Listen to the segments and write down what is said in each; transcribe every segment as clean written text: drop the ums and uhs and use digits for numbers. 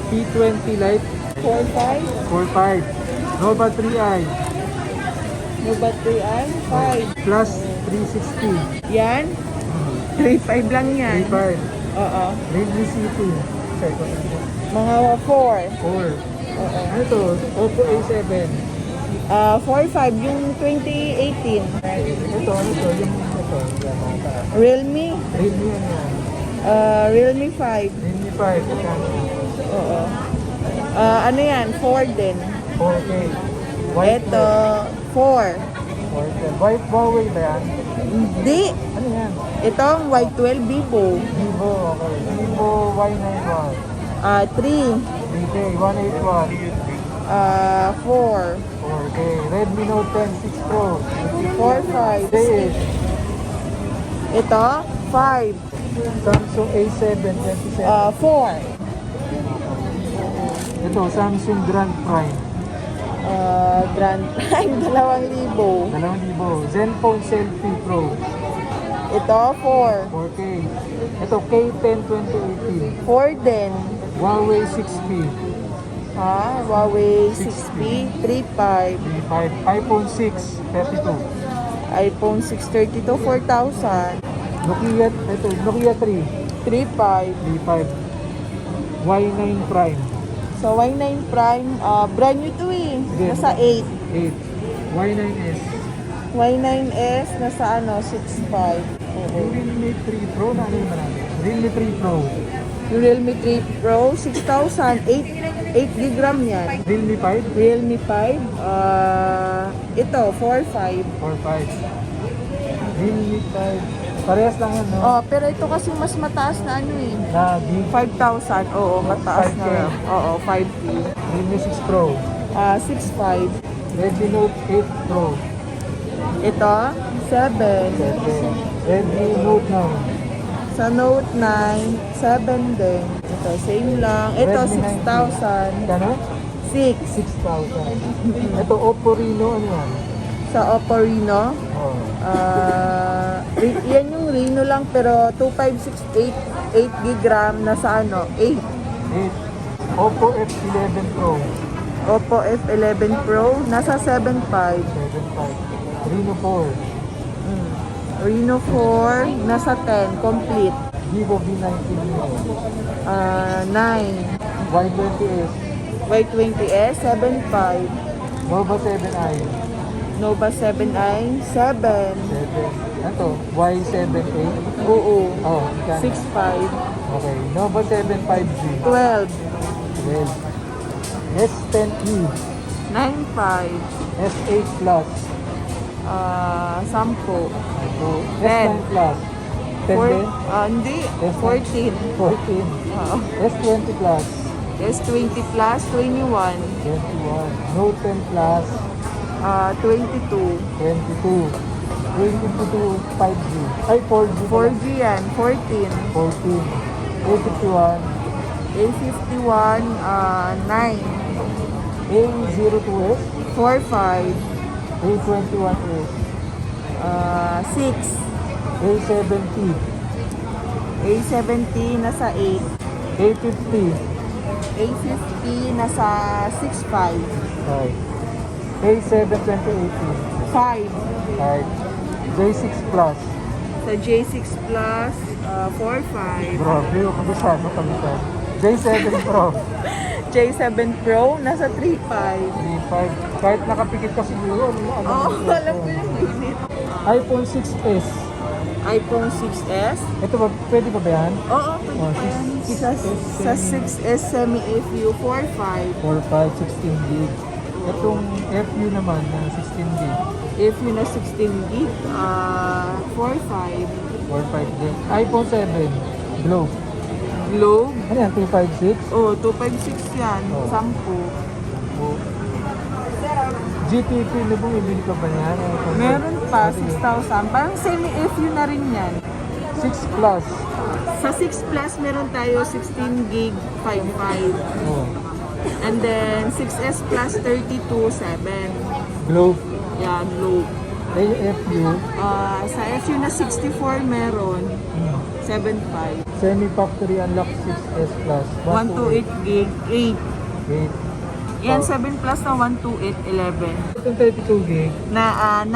P20 Lite. 4.5. 4.5. Nova 3i. Nova 3i. 5. Plus 360. Yan. 3.5 lang yan. 3.5. Oo. Redmi C2. Mga 4. 4. Oo. Ano to? Oppo A7. 4.5 yung 2018. Ito, ano to? Yung ito. Realme. Redmi ano yan? Realme 5. Redmi 5. Magkano? Oo. Ano yan? 4 din. 4K. White Ito, 4. 4K. White Huawei ba yan? Hindi. Ano yan? Itong Y12 Vivo. Vivo, okay. Vivo Y91. 3. 3K. 181. 4. 4K. Redmi Note 10 6 Pro. 4, 5. JS. Ito, 5. Samsung A7 27. 4. Ito, Samsung Grand Prime. Grand Prime, 2,000. 2,000. Zenfone Selfie Pro. Ito, 4. 4K. Ito, K10 2018. 4 din. Huawei 6P. Huawei 6P, 3.5. 35. iPhone 6 32. iPhone 632, 4,000. Nokia, ito, Nokia 3. 3.5. 35. Y9 Prime. So, Y9 Prime, brand new to eh. Sige. Nasa 8. 8. Y9S. Y9S, nasa 6.5. Yung Realme 3 Pro, na ano yung marami? Realme 3 Pro. Yung Realme 3 Pro, 6,000. 8 gig RAM yan. Realme 5. Realme 5, ito, 4.5. 4.5. Realme 5. Parehas lang yan, no? Pero ito kasi mas mataas na ano eh. Na gig. 5,000, oo, mataas 5K. na. Oo, 5K. Realme 6 Pro. 6.5. Redmi Note 8 Pro. Ito, 7. Redmi Note 9. Sa Note 9, 7 din. Ito, same lang. Ito, Redmi 6,000. Kano? 6. 6,000. Ito, Oppo Reno, ano yan? Sa Oppo Reno, Oh. yan yung Reno lang pero 2568, 8 gig RAM nasa 8. 8. Oppo F11 Pro. Oppo F11 Pro nasa 7.5. 7.5. Reno 4. Reno 4 nasa 10 complete. Vivo V90 Neo. 9. Y20S. Y20s 7.5. Nova 7i. Nova 7i 7. 7. Ito, Y7A. Oo. Oh, magkano? 6.5. Okay. Nova 7 5G. 12. 12. S10e. 9.5. S8 Plus. 10. Ito, 10. S9 Plus. 10 din? Hindi. S9. 14. 14. Oo. S20 Plus. S20 Plus, 21. 21. Note 10 Plus. 22. 22. 22 5G. Ay, 4G. 4G yan, 14. 14. A51. A51, 9. A02S. 45. A21S. 6. A70. A70, nasa 8. A50. A50, nasa 6.5. Right. A7 2018. 5. Right. J6 Plus. Sa J6 Plus, 4.5. Grabe, kabisado, kabisado. J7 Pro. J7 Pro, nasa 3.5. 3.5. Kahit nakapikit ka siguro, Alam ko yung unit. iPhone 6s. iPhone 6s. Ito ba, pwede pa ba yan? Oo, pwede Oh, pa yan. 6S. Sa 6S semi-FU, 4.5. 4.5, 16 gig. Itong FU naman na 16 gig. If yun na 16 gig, 4.5. 4.5 gig. iPhone 7, Globe. Globe, Ano yan, 256? 256 yan, Oh. 10. Oh. GTP, na bumibili ka ba yan? Meron pa, 6,000. Parang semi-FU na rin yan. 6 Plus. Sa 6 Plus, meron tayo 16 gig, 5.5. Oh. And then, 6S Plus, 32, 7. Globe. Yan, Globe. AFU. Sa FU na 64 meron. 7.5. Semi-factory unlock 6S Plus. 128 gig, 8. 8. Yan, 7 Plus na 128, 11. Itong 32 gig. Na 9.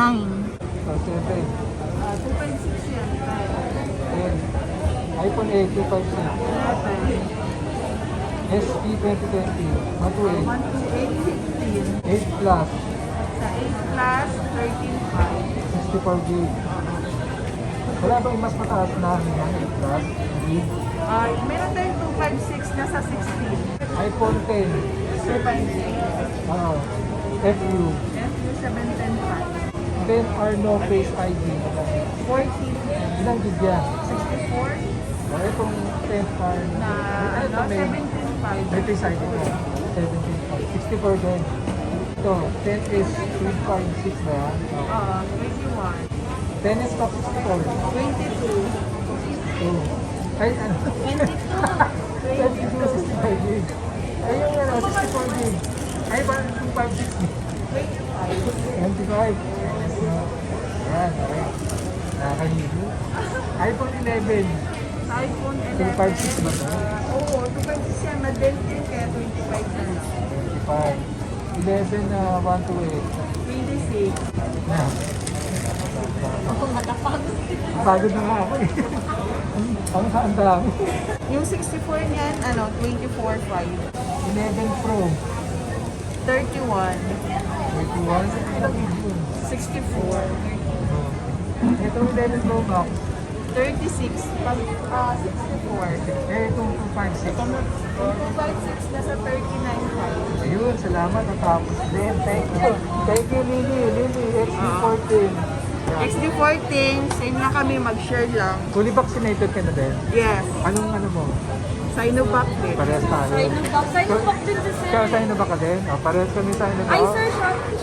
Oh, 7. 256 yan. 10. iPhone 8, 256. 11. SE 2020, 128. 128, 16. 8 Plus, Sa 8 Plus, 13.5. 64 gig. Wala ba yung mas mataas na 8 Plus? Gig? Meron tayong 256 na sa 16. iPhone 10. 256. Oh, FU. FU 710.5. 10R no Face ID. 14. Ilang gig yan? 64 Oh, itong 10R na ito may 17.5. may Face ID ko. 17. 64 din. Ito, 10S 356 ba yan? Oh. 21. 10S pa 64. 22. Oh. Ay, ano? 22, 65 gig. Ay, yung ano, 64 gig. Ay, ba, 256 gig. 25. Ayan, okay. Nakakahigo. iPhone 11. Sa iPhone 11. 256 ba ito? Oo, 256 yan. Madel din kaya 25 na lang. 25. 11 na 128. 26. Na. Pagod na nga ako eh. Ang dami. Yung 64 niyan, 24.5. 11 Pro. 31. 31. Ilang gig yun? 64. Ito 11 Pro Max. 36. 64. Itong 256. 256 na sa 39.5. Ayun, salamat. Natapos din. Thank you. Thank you, Lily. Lily, XD14. XD14, same na kami, mag-share lang. Fully vaccinated ka na din? Yes. Anong ano mo? Sinovac din. Parehas tayo. Sinovac din si Sir. Ikaw, Sinovac ka din? Oh, parehas kami Sinovac. Ay, Sir,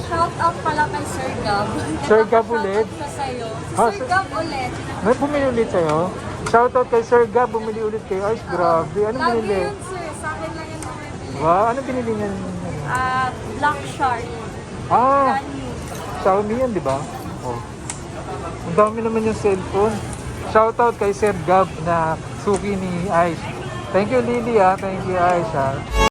shout out pala kay Sir Gab. Sir Gab ulit? Shout out sa sayo. Si Ah, Sir Sir- Gab ulit. May bumili ulit sa'yo? Shoutout kay Sir Gab, bumili ulit kayo. Ay, grabe. Anong Lagi binili? yun, Sir. Sa akin lang yung bumibili. Wow, anong binili niya? Black Shark. Ah, Brand new. Xiaomi yan, di ba? Oh. Ang dami naman yung cellphone. Shoutout kay Sir Gab na suki ni Aish. Thank you, Lily, ah. Thank you, Aish, ah.